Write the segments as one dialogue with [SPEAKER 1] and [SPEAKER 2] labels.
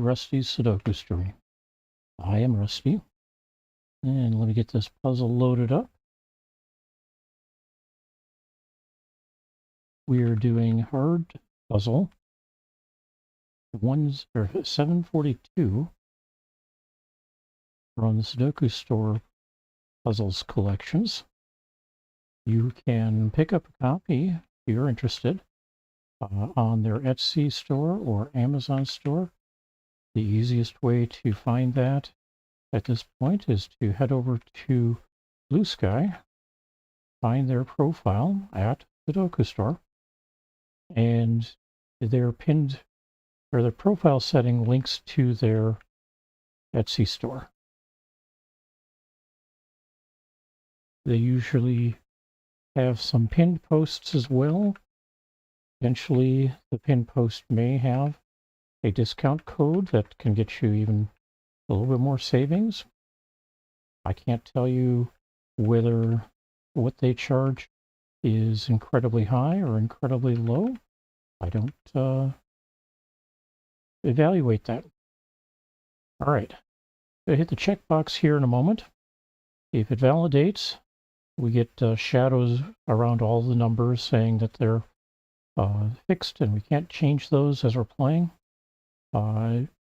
[SPEAKER 1] Rusty's Sudoku Story. I am Rusty, and let me get this puzzle loaded up. We are doing hard puzzle 742 from the Sudoku Store puzzles collections. You can pick up a copy if you're interested on their Etsy store or Amazon store. The easiest way to find that at this point is to head over to BlueSky, find their profile at SudokuStore, and their pinned or their profile setting links to their Etsy store. They usually have some pinned posts as well. Eventually, the pinned post may have a discount code that can get you even a little bit more savings. I can't tell you whether what they charge is incredibly high or incredibly low. I don't evaluate that. All right, I hit the checkbox here in a moment. If it validates, we get shadows around all the numbers saying that they're fixed and we can't change those as we're playing.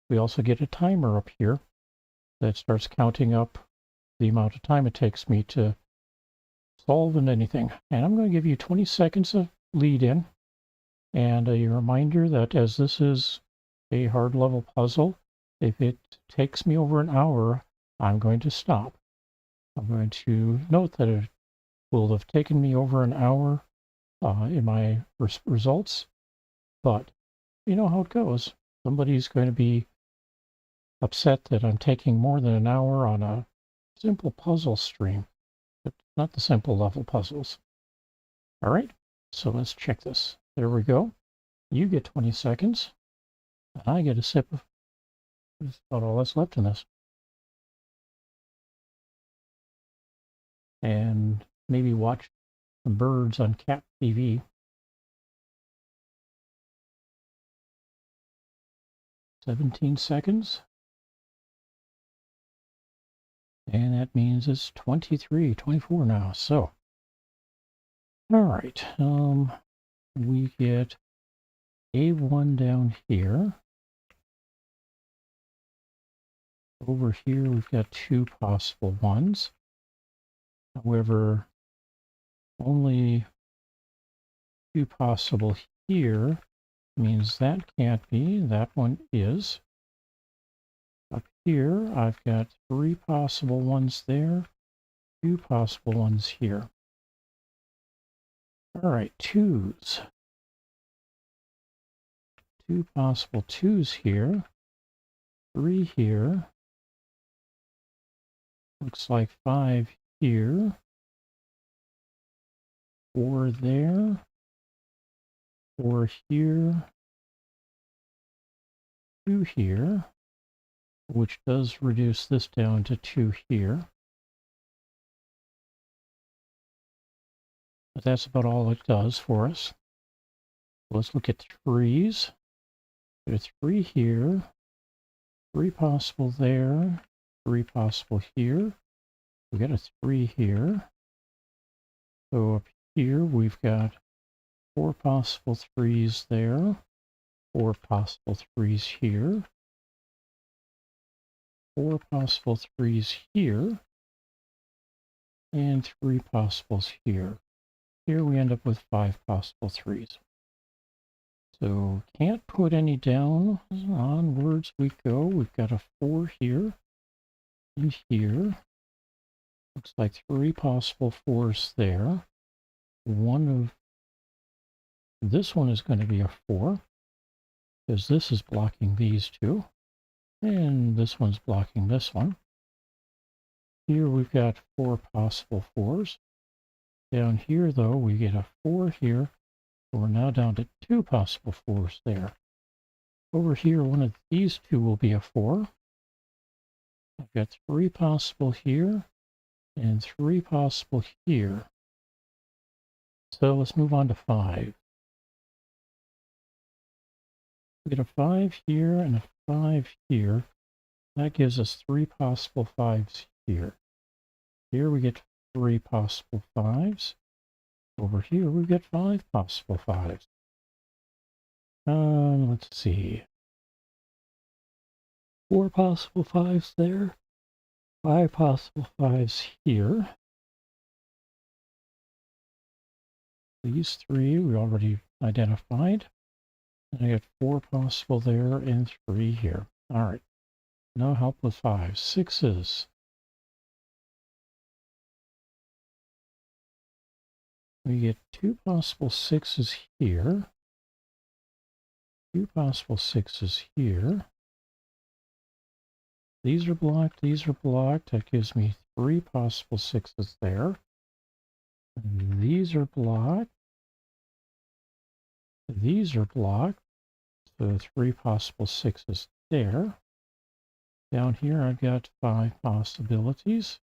[SPEAKER 1] We also get a timer up here that starts counting up the amount of time it takes me to solve anything. And I'm going to give you 20 seconds of lead in. And a reminder that as this is a hard level puzzle, if it takes me over an hour, I'm going to stop. I'm going to note that it will have taken me over an hour in my results, but you know how it goes. Somebody's going to be upset that I'm taking more than an hour on a simple puzzle stream, but not the simple level puzzles. All right, so let's check this. There we go. You get 20 seconds, and I get a sip of, that's about all that's left in this. And maybe watch some birds on Cat TV. 17 seconds. And that means it's 24 now. So, all right. We get A1 down here. Over here, we've got two possible ones. However, only two possible here means that can't be. That one is. Up here, I've got three possible ones there, two possible ones here. All right, twos. Two possible twos here, three here. Looks like five here, four there, four here, two here, which does reduce this down to two here. But that's about all it does for us. Let's look at threes. There's three here, three possible there, three possible here. We got a three here. So up here we've got four possible threes there, four possible threes here, four possible threes here, and three possibles here. Here we end up with five possible threes. So can't put any down. Onwards we go. We've got a four here and here. Looks like three possible fours there. This one is going to be a four, because this is blocking these two. And this one's blocking this one. Here we've got four possible fours. Down here, though, we get a four here. So we're now down to two possible fours there. Over here, one of these two will be a four. I've got three possible here and three possible here. So let's move on to five. We get a five here and a 5 here. That gives us 3 possible 5s here. Here we get 3 possible 5s. Over here we get 5 possible 5s. Let's see. 4 possible 5s there. 5 possible 5s here. These 3 we already identified. And I get 4 possible there and 3 here. All right. No help with 5s. 6s. We get 2 possible 6s here. 2 possible 6s here. These are blocked. These are blocked. That gives me 3 possible 6s there. And these are blocked. These are blocked. So 3 possible 6s there. Down here I've got 5 possibilities.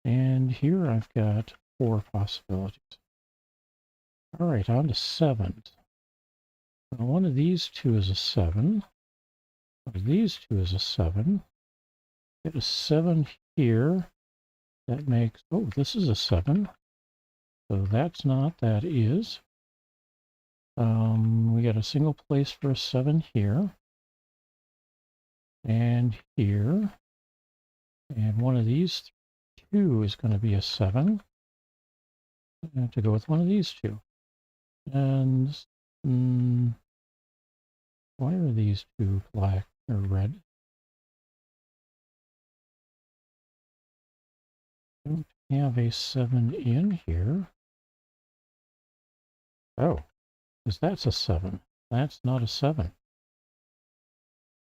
[SPEAKER 1] And here I've got 4 possibilities. All right, on to 7s. Now one of these two is a 7. One of these two is a 7. Get a 7 here. That makes, oh, this is a 7. So that's not, that is. We got a single place for a 7 here. And here. And one of these two is going to be a 7. I have to go with one of these two. And why are these two black or red? Don't have a 7 in here. Oh, because that's a 7. That's not a 7.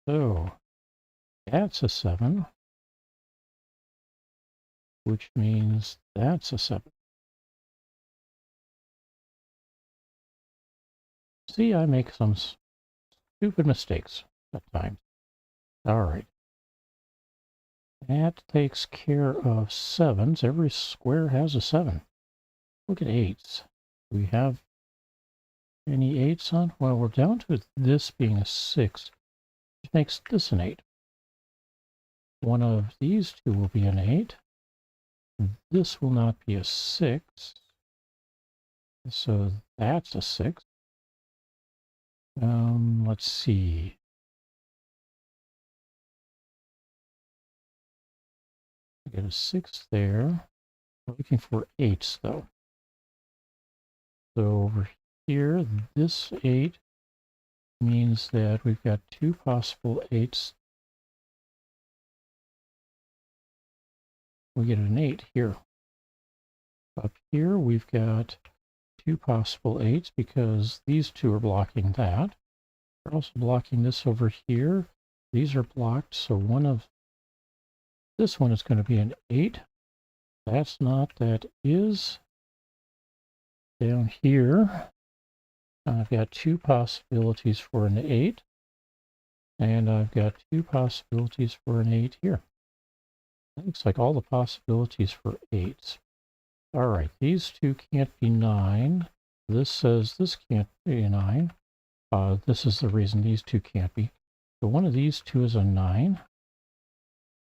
[SPEAKER 1] So that's a 7, which means that's a 7. See, I make some stupid mistakes at times. All right. That takes care of 7s. Every square has a 7. Look at 8s. Do we have any 8s on? Well, we're down to this being a 6, which makes this an 8. One of these two will be an 8. This will not be a 6. So that's a 6. Let's see. I get a 6 there. We're looking for 8s though. So over here, this 8 means that we've got 2 possible 8s. We get an 8 here. Up here, we've got 2 possible 8s because these two are blocking that. We're also blocking this over here. These are blocked, so this one is going to be an 8. That's not, that is. Down here, I've got 2 possibilities for an 8. And I've got 2 possibilities for an 8 here. That looks like all the possibilities for 8s. All right, these two can't be 9. This says this can't be a 9. This is the reason these two can't be. So one of these two is a 9.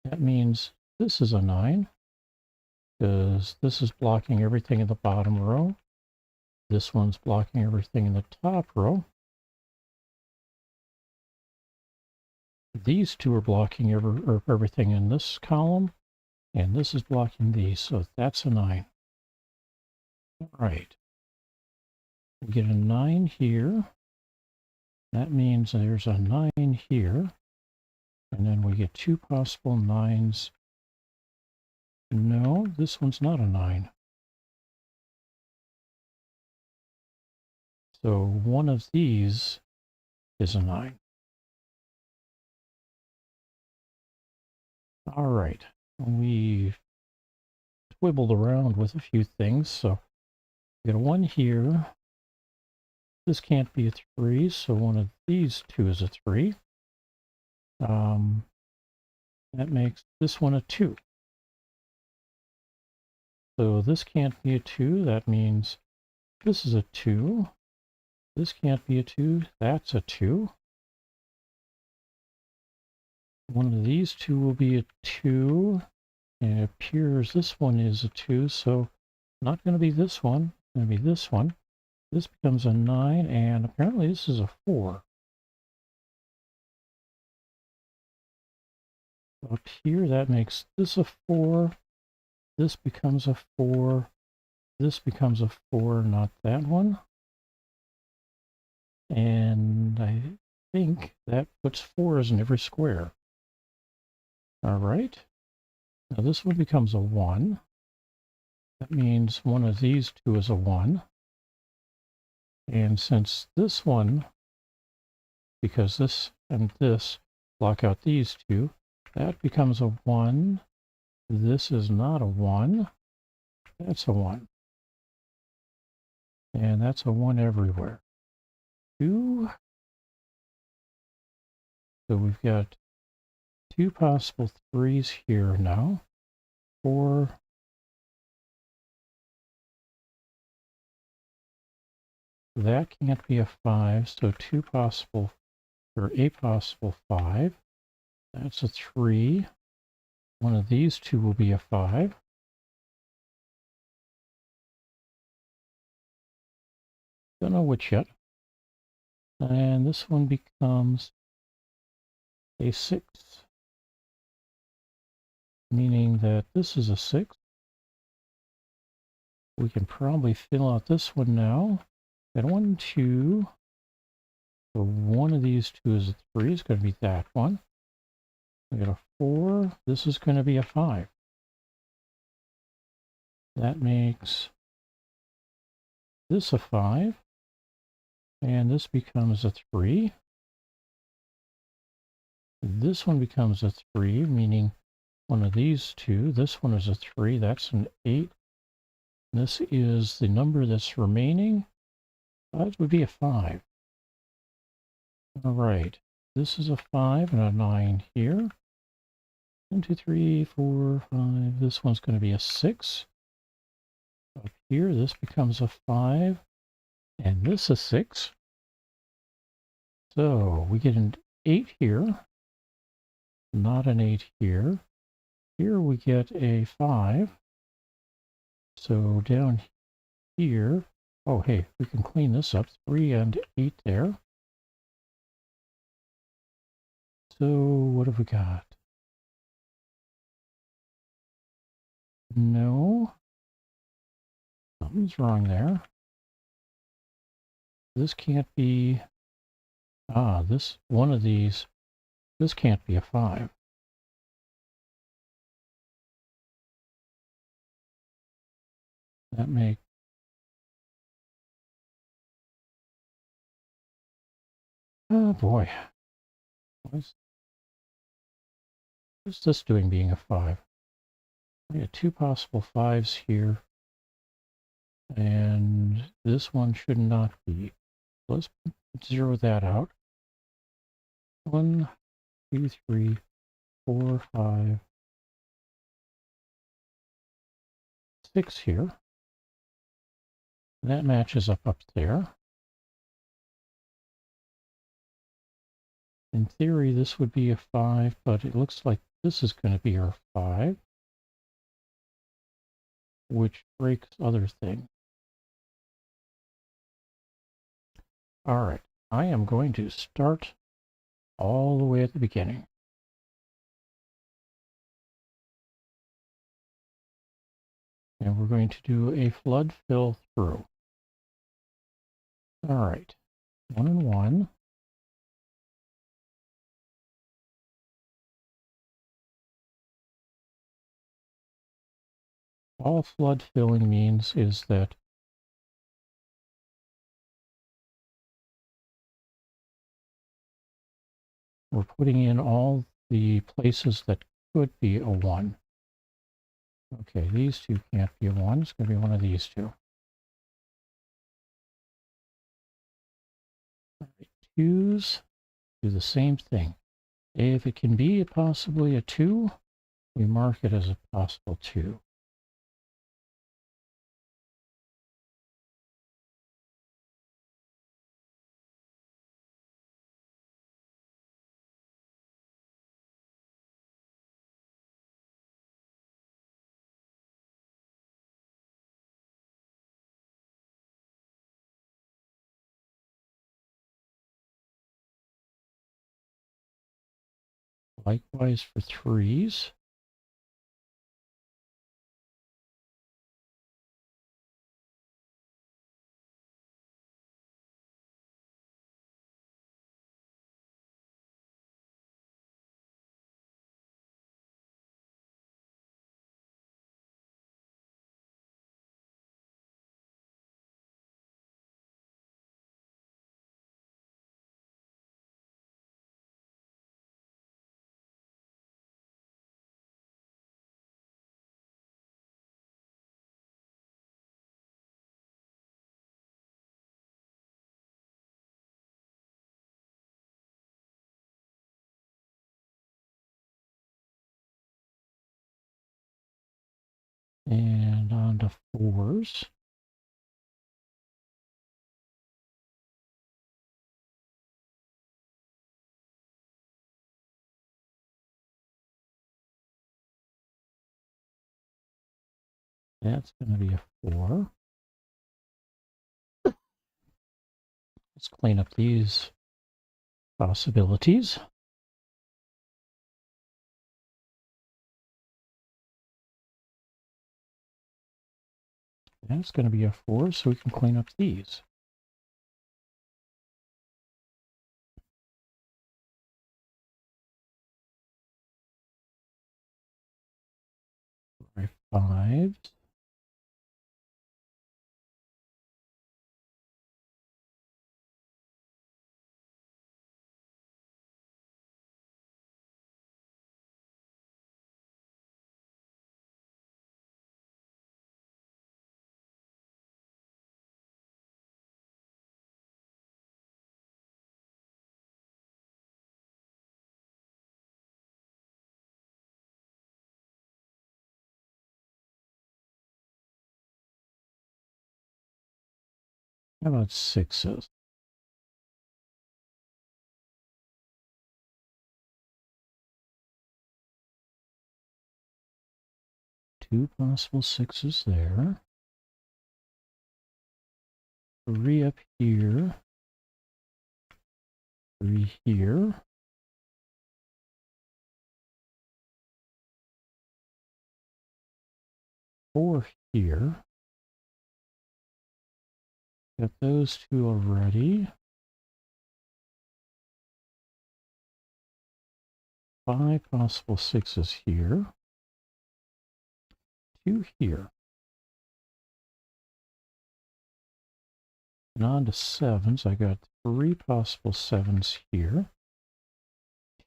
[SPEAKER 1] That means this is a 9, because this is blocking everything in the bottom row. This one's blocking everything in the top row. These two are blocking everything in this column, and this is blocking these, so that's a 9. All right. We get a 9 here. That means there's a 9 here. And then we get 2 possible 9s. No, this one's not a 9. So one of these is a 9. All right. We twibbled around with a few things. So we got a 1 here. This can't be a 3, so one of these two is a 3. That makes this one a 2. So this can't be a 2. That means this is a 2. This can't be a 2. That's a 2. one of these two will be a 2. And it appears this one is a 2, so not going to be this one. It's going to be this one. This becomes a 9, and apparently this is a 4. Up here, that makes this a 4. This becomes a 4. This becomes a 4, not that one. And I think that puts 4s in every square. All right. Now this one becomes a 1. That means one of these two is a 1. And since this one, because this and this block out these two, that becomes a 1. This is not a 1. That's a 1. And that's a 1 everywhere. 2. So we've got 2 possible 3s here now. 4. That can't be a 5, so 2 possible, or a possible 5. That's a 3. One of these two will be a 5. Don't know which yet. And this one becomes a 6, meaning that this is a 6. We can probably fill out this one now. Got 1, 2. So one of these two is a 3. It's going to be that one. We got a 4. This is going to be a 5. That makes this a 5. And this becomes a 3. This one becomes a 3, meaning one of these two. This one is a 3. That's an 8. This is the number that's remaining. That would be a 5. All right. This is a 5 and a 9 here. 1, 2, 3, 4, 5. This one's going to be a 6. Up here, this becomes a 5. And this a 6. So we get an 8 here. Not an 8 here. Here we get a 5. So down here, oh hey, we can clean this up. 3 and 8 there. So what have we got? No. Something's wrong there. This can't be, this, one of these, this can't be a 5. That makes, oh boy. What's this doing being a 5? We got 2 possible 5s here. And this one should not be. Let's zero that out. 1, 2, 3, 4, 5, 6 here. That matches up there. In theory, this would be a 5, but it looks like this is going to be our 5, which breaks other things. All right, I am going to start all the way at the beginning. And we're going to do a flood fill through. All right, 1 and 1. All flood filling means is that we're putting in all the places that could be a 1. Okay, these two can't be a 1. It's going to be one of these two. All right, 2s do the same thing. If it can be possibly a 2, we mark it as a possible 2. Likewise for 3s. And on to 4s. That's going to be a 4. Let's clean up these possibilities. That's going to be a 4, so we can clean up these. Try 5s. How about 6s? Two possible 6s there. 3 up here. 3 here. 4 here. Got those 2 already. 5 possible 6s here. 2 here. And on to 7s. I got 3 possible 7s here.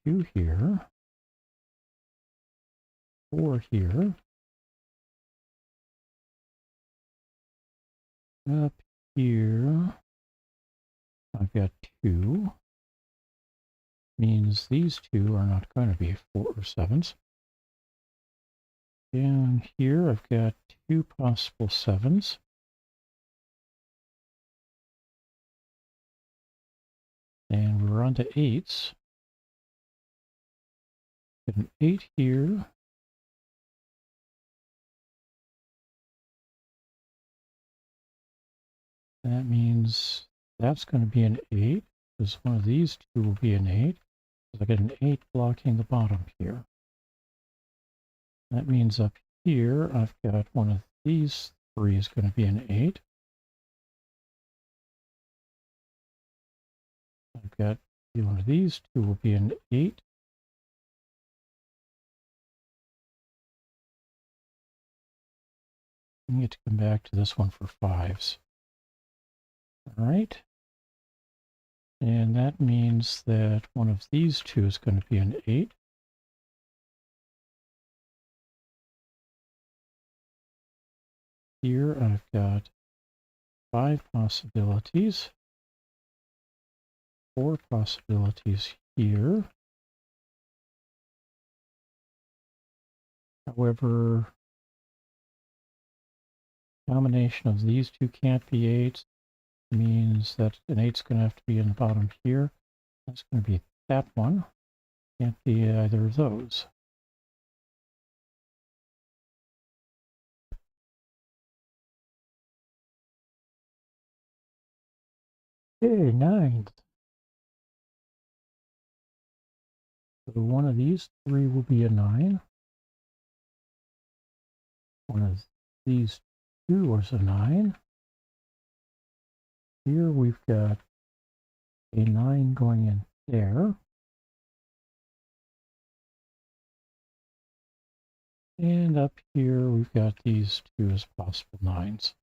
[SPEAKER 1] 2 here. 4 here. Up here, I've got 2. Means these 2 are not going to be 4 or 7s. Down here, I've got 2 possible 7s. And we're on to 8s. Got an 8 here. That means that's going to be an 8, because one of these 2 will be an 8. So I got an 8 blocking the bottom here. That means up here, I've got one of these 3 is going to be an 8. I've got one of these 2 will be an 8. I get to come back to this one for 5s. All right. And that means that one of these 2 is going to be an 8. Here I've got 5 possibilities. 4 possibilities here. However, combination of these 2 can't be 8s. Means that an 8's going to have to be in the bottom here. That's going to be that one. Can't be either of those. Okay, 9s. So one of these three will be a 9. One of these two was a 9. Here we've got a 9 going in there. And up here we've got these two as possible 9s.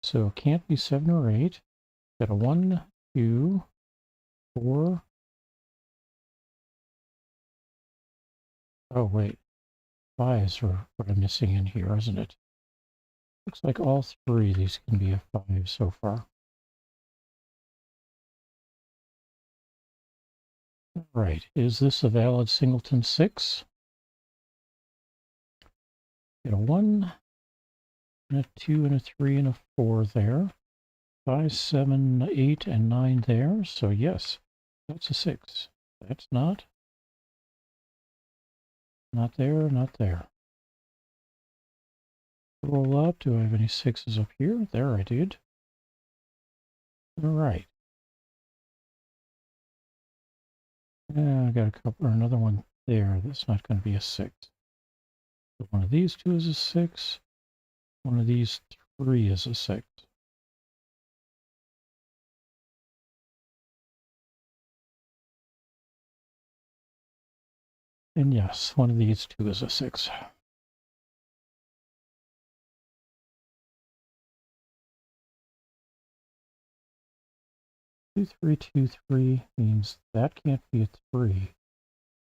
[SPEAKER 1] So it can't be 7 or 8. Got a 1, 2, 4. Oh, wait. 5s are what I'm missing in here, isn't it? Looks like all three of these can be a 5 so far. All right, is this a valid singleton 6? Got a 1, and a 2, and a 3, and a 4 there. 5, 7, 8, and 9 there. So yes, that's a 6. That's not there, not there. Roll up. Do I have any 6s up here? There I did. All right. I got a couple, or another one there. That's not going to be a 6. So one of these two is a 6. One of these 3 is a 6. And yes, one of these two is a 6. 2, 3, 2, 3 means that can't be a 3. It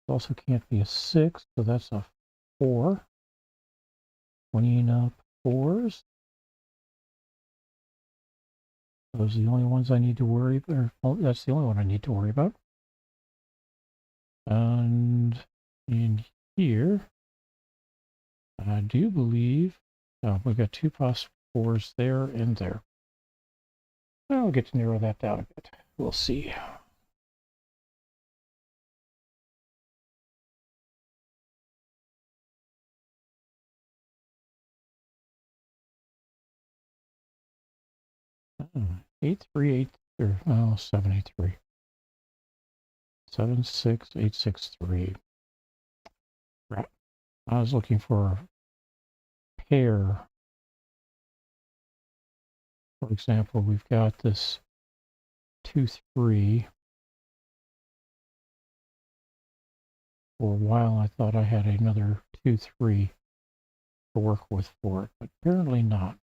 [SPEAKER 1] also can't be a 6, so that's a 4. 20 up 4s. Those are the only ones I need to worry about. Well, that's the only one I need to worry about. And in here, I do believe we've got 2 possible 4s there and there. I'll get to narrow that down a bit. We'll see. Uh, 8, 3, 8, or oh, 7, 8, 3. 7, 6, 8, 6, 3. Right. I was looking for a pair. For example, we've got this 2, 3. For a while, I thought I had another 2, 3 to work with for it, but apparently not.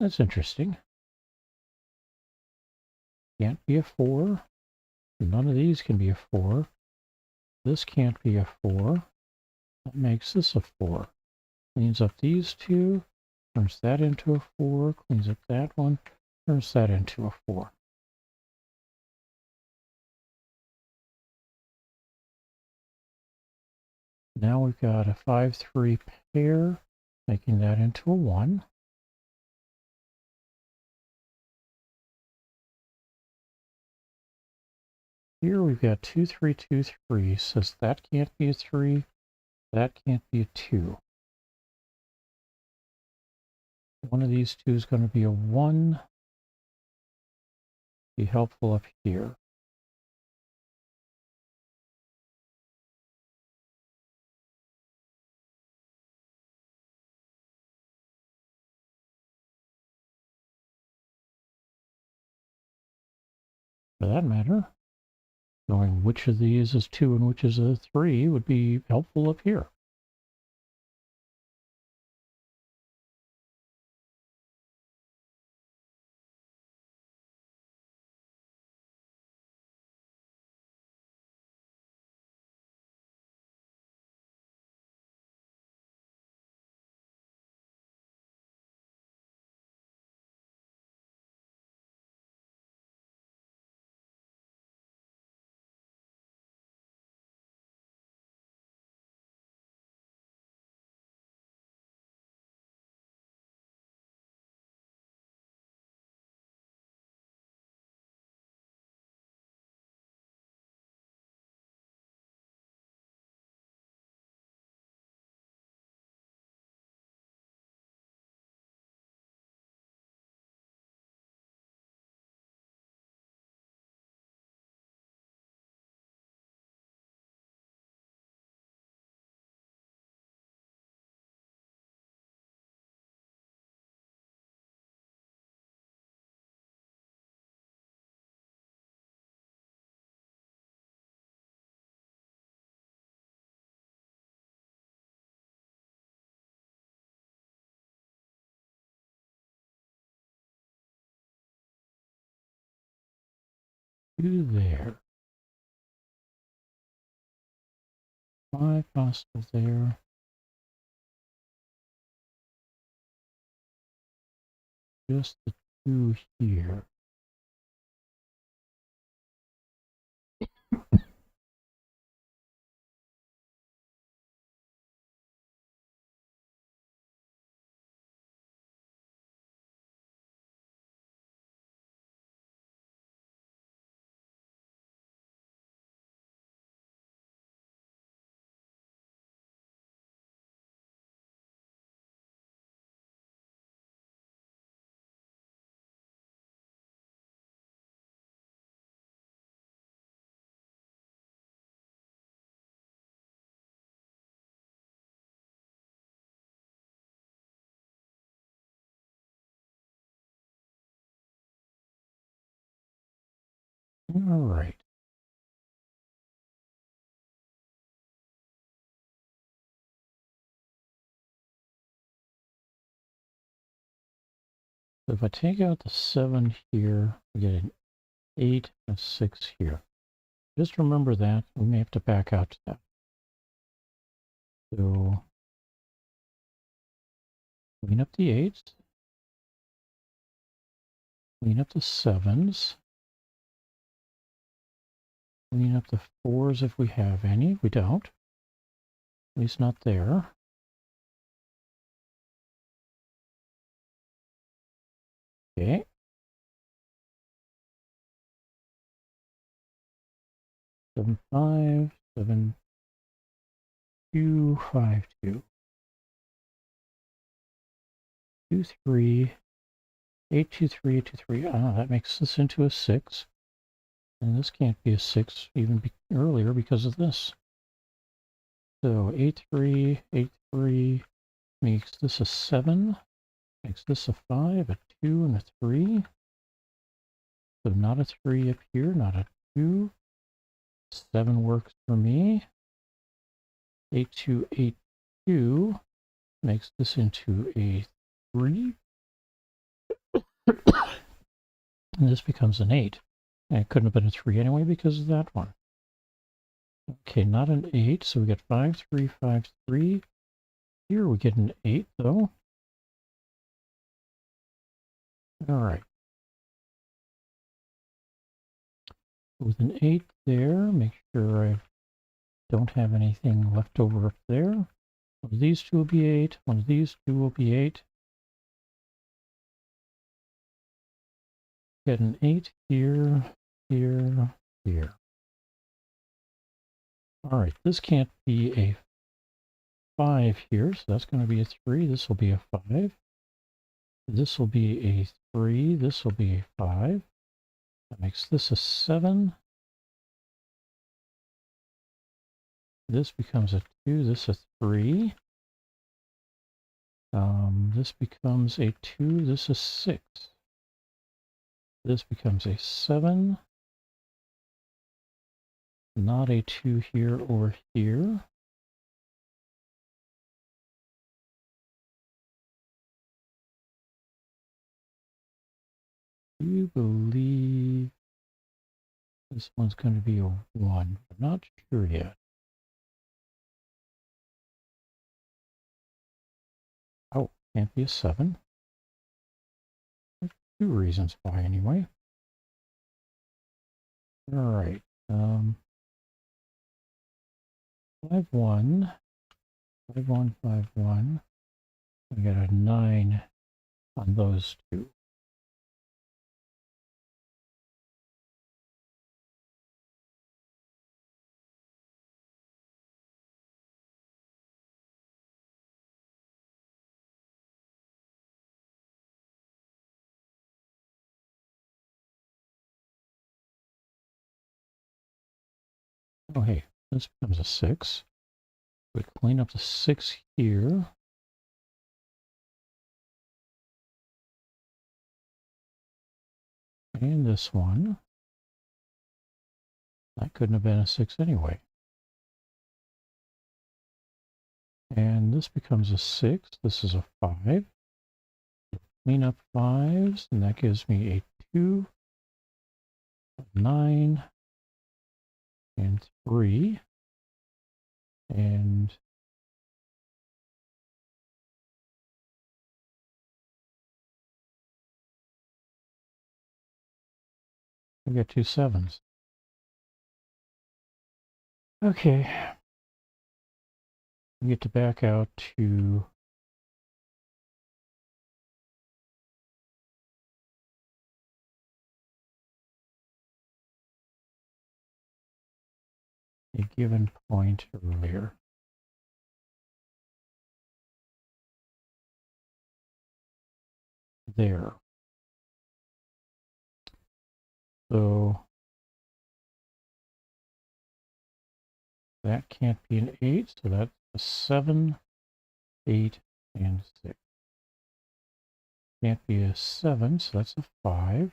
[SPEAKER 1] That's interesting. Can't be a 4. None of these can be a 4. This can't be a 4. That makes this a 4. Cleans up these two, turns that into a 4, cleans up that one, turns that into a 4. Now we've got a 5, 3 pair, making that into a 1. Here we've got 2, 3, 2, 3. Says that can't be a 3, that can't be a 2. One of these two is going to be a 1. Be helpful up here. For that matter, knowing which of these is 2 and which is a 3 would be helpful up here. 2 there. 5 possible there. Just the 2 here. All right. So if I take out the 7 here, we get an 8 and a 6 here. Just remember that. We may have to back out to that. So clean up the 8s. Clean up the 7s. Clean up the 4s if we have any. We don't. At least not there. Okay. Seven, 5, 7, 2, 5, 2. 2, 3, 8, 2, 3, 8, 2, 3. Ah, that makes this into a 6. And this can't be a 6 even earlier because of this. So 8, 3, 8, 3 makes this a 7. Makes this a 5, a 2, and a 3. So not a 3 up here, not a 2. 7 works for me. 8, 2, 8, 2 makes this into a 3. And this becomes an 8. And it couldn't have been a 3 anyway because of that one. Okay, not an 8, so we get 5, 3, 5, 3. Here we get an 8, though. All right. With an 8 there, make sure I don't have anything left over up there. One of these two will be 8. One of these two will be 8. Get an 8 here, here, here. All right, this can't be a 5 here, so that's going to be a 3. This will be a 5. This will be a 3. This will be a 5. That makes this a 7. This becomes a 2. This a 3. This becomes a 2. This a 6. This becomes a 7. Not a 2 here or here. Do you believe this one's going to be a 1? I'm not sure yet. Oh, can't be a 7. There's 2 reasons why anyway. All right. 5, 1. 5, 1, 5, 1. We got a 9 on those 2. Oh, hey, this becomes a 6. We clean up the 6 here. And this one. That couldn't have been a 6 anyway. And this becomes a 6. This is a 5. Clean up 5s, and that gives me a 2. 9, and 3, and we got 2 7s. Okay. We get to back out to a given point earlier. There. So that can't be an 8, so that's a 7, 8, and 6. Can't be a 7, so that's a 5.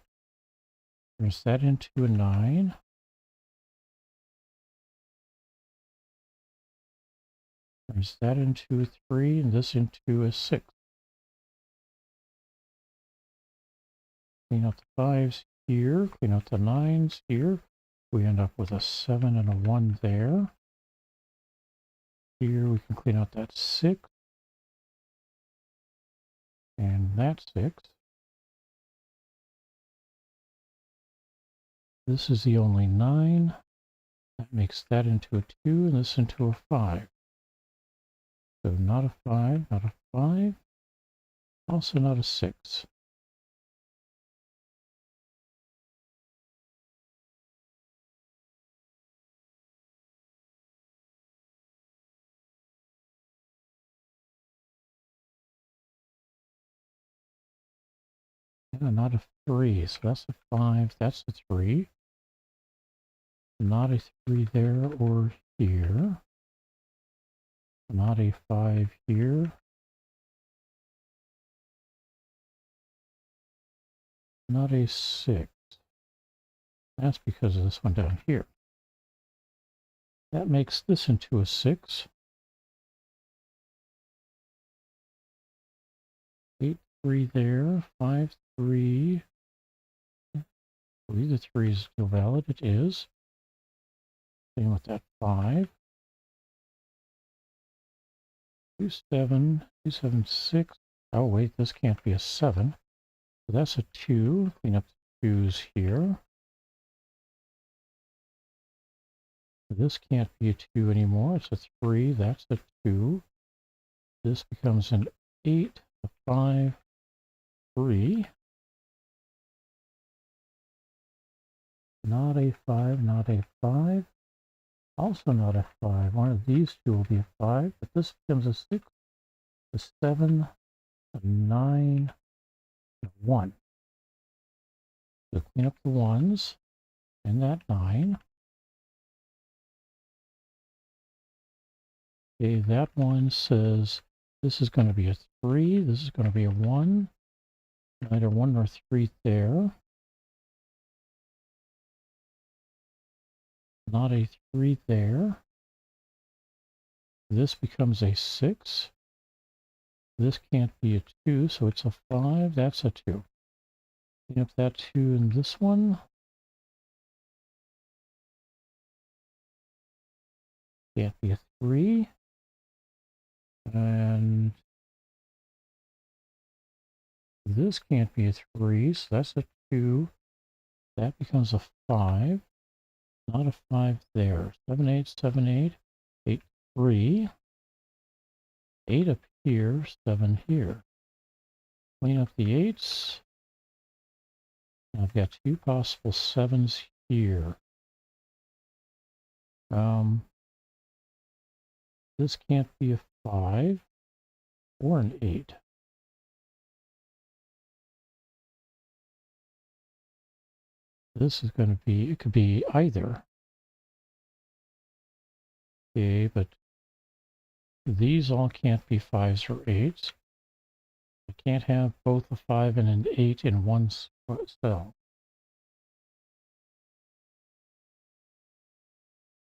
[SPEAKER 1] Turns that into a 9. Turns that into a 3, and this into a 6. Clean out the 5s here, clean out the 9s here. We end up with a 7 and a 1 there. Here we can clean out that 6. And that 6. This is the only 9. That makes that into a 2 and this into a 5. So not a 5, not a 5. Also not a 6. And not a 3. So that's a 5. That's a 3. Not a 3 there or here. Not a 5 here. Not a 6. That's because of this one down here. That makes this into a 6. 8, 3 there. 5, 3. 3, the 3 is still valid. It is. Same with that 5. 2, 7, 2, 7, 6. Oh, wait, this can't be a 7. So that's a 2. Clean up the 2's here. This can't be a 2 anymore. It's a 3. That's a 2. This becomes an 8, a 5, 3. Not a 5, not a 5. Also not a 5. One of these two will be a 5, but this becomes a 6, a 7, a 9, and a 1. So clean up the 1's and that 9. Okay, that one says this is going to be a 3, this is going to be a 1. Neither 1 nor 3 there. Not a 3 there. This becomes a 6. This can't be a 2, so it's a 5. That's a 2. Clean up that 2 in this one. Can't be a 3. And this can't be a 3, so that's a 2. That becomes a 5. Not a 5 there. 7, 8, 7, 8. 8, 3. 8 up here, 7 here. Clean up the 8's. I've got 2 possible 7's here. This can't be a 5 or an 8. This is going to be, it could be either. Okay, but these all can't be 5's or 8's. I can't have both a 5 and an 8 in one cell.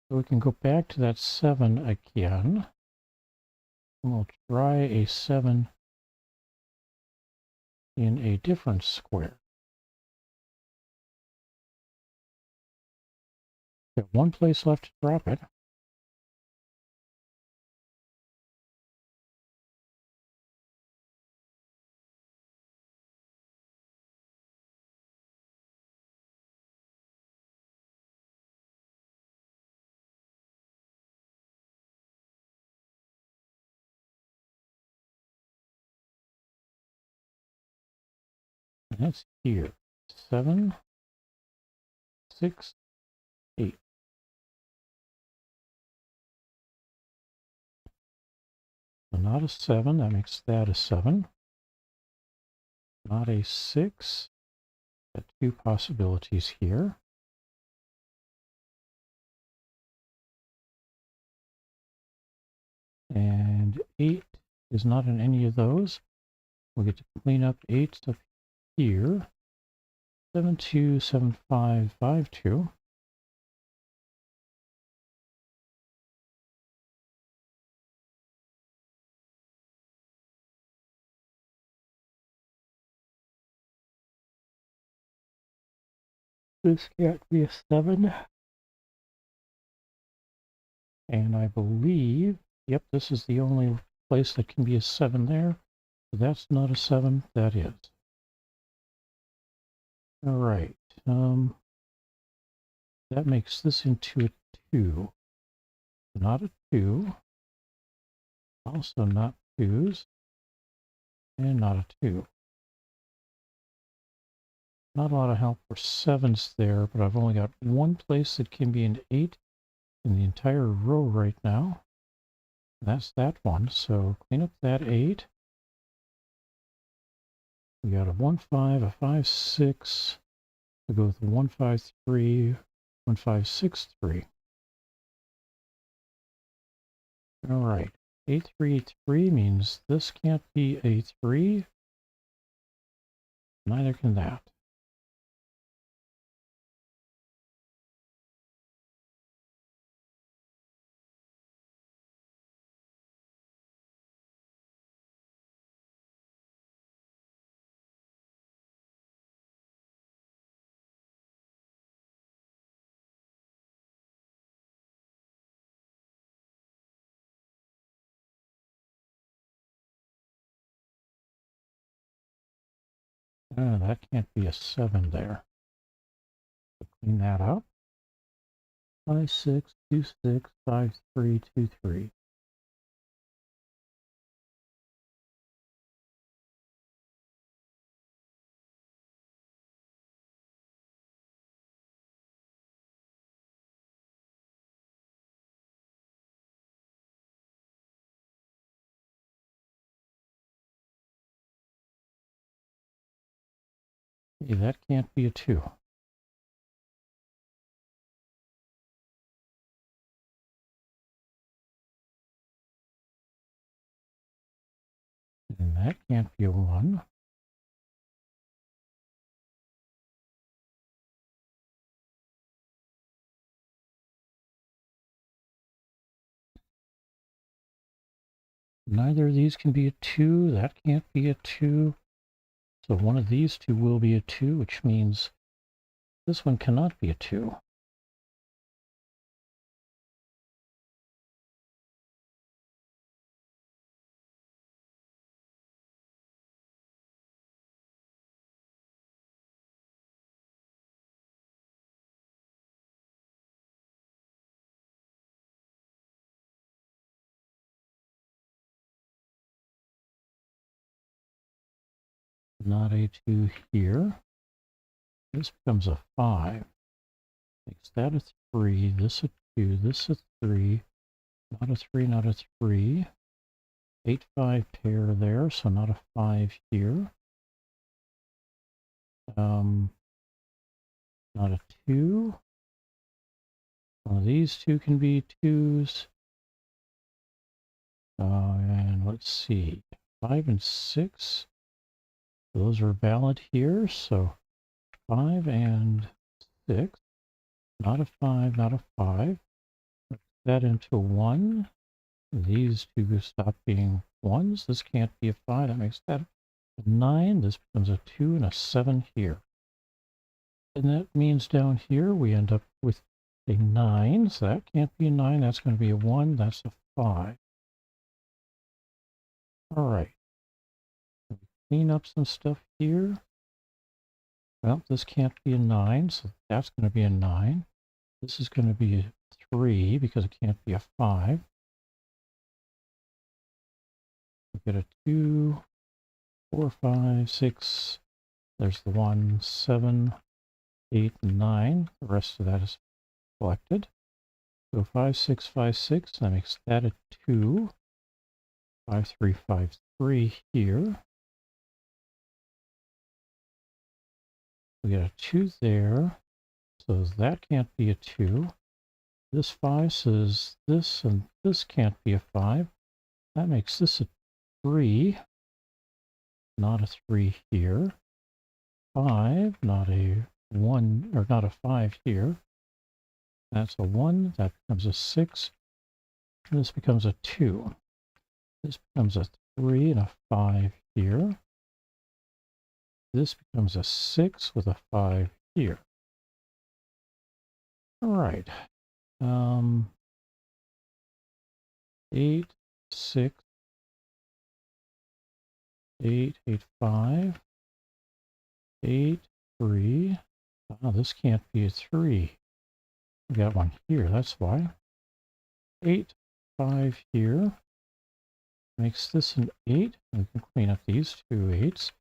[SPEAKER 1] So we can go back to that 7 again. And we'll try a 7 in a different square. Got one place left to drop it. And that's here. 7, 6, 8. So not a 7, that makes that a 7. Not a 6. Got two possibilities here. And 8 is not in any of those. We'll get to clean up 8 up here. 7, 2, 7, 5, 5, 2. This can't be a 7. And I believe, yep, this is the only place that can be a 7 there. So that's not a 7, that is. All right. That makes this into a 2. Not a 2. Also not 2s. And not a 2. Not a lot of help for 7s there, but I've only got one place that can be an 8 in the entire row right now. That's that one. So clean up that 8. We got a 1, 5, a 5, 6. We go with 1, 5, 3, 1, 5, 6, 3. All right. 8, 3, 3 means this can't be a 3. Neither can that. That can't be a 7 there. So clean that up. 5, 6, 2, 6, 5, 3, 2, 3. Hey, that can't be a 2. And that can't be a 1. Neither of these can be a 2. That can't be a 2. So one of these two will be a 2, which means this one cannot be a 2. Not a 2 here. This becomes a 5. Makes that a 3. This a 2. This a 3. Not a 3, not a 3. 8, 5 pair there, so not a 5 here. Not a 2. One of these two can be 2s. And let's see. 5 and 6. Those are valid here, so 5 and 6. Not a 5, not a 5. Put that into 1. These two stop being 1s. This can't be a 5. That makes that a 9. This becomes a 2 and a 7 here. And that means down here we end up with a 9, so that can't be a 9. That's going to be a 1. That's a 5. All right. Clean up some stuff here. Well, this can't be a 9, so that's going to be a 9. This is going to be a 3 because it can't be a 5. We get a 2, 4, 5, 6. There's the 1, 7, 8, 9. The rest of that is collected. So 5, 6, 5, 6. That makes that a 2. 5, 3, 5, 3 here. We get a 2 there. So that can't be a 2. This 5 says this and this can't be a 5. That makes this a 3. Not a 3 here. 5, not a 1, or not a 5 here. That's a 1. That becomes a 6. This becomes a 2. This becomes a 3 and a 5 here. This becomes a 6 with a 5 here. All right. 8, 6, 8, 8, 5, 8, 3. Oh, this can't be a 3. We got one here, that's why. 8, 5 here. Makes this an 8. We can clean up these two 8s.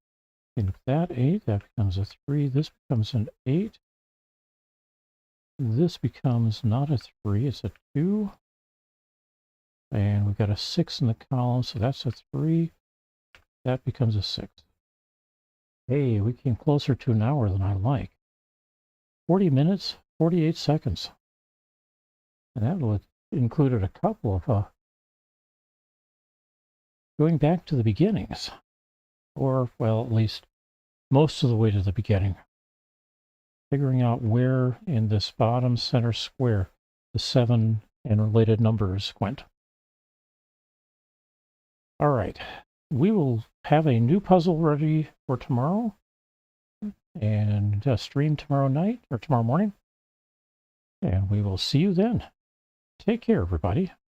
[SPEAKER 1] Clean up that 8. That becomes a 3. This becomes an 8. This becomes not a 3. It's a 2. And we've got a 6 in the column, so that's a 3. That becomes a 6. Hey, we came closer to an hour than I like. 40 minutes, 48 seconds. And that included a couple of going back to the beginnings. Or, well, at least most of the way to the beginning. Figuring out where in this bottom center square the 7 and related numbers went. All right, we will have a new puzzle ready for tomorrow and stream tomorrow night or tomorrow morning. And we will see you then. Take care, everybody.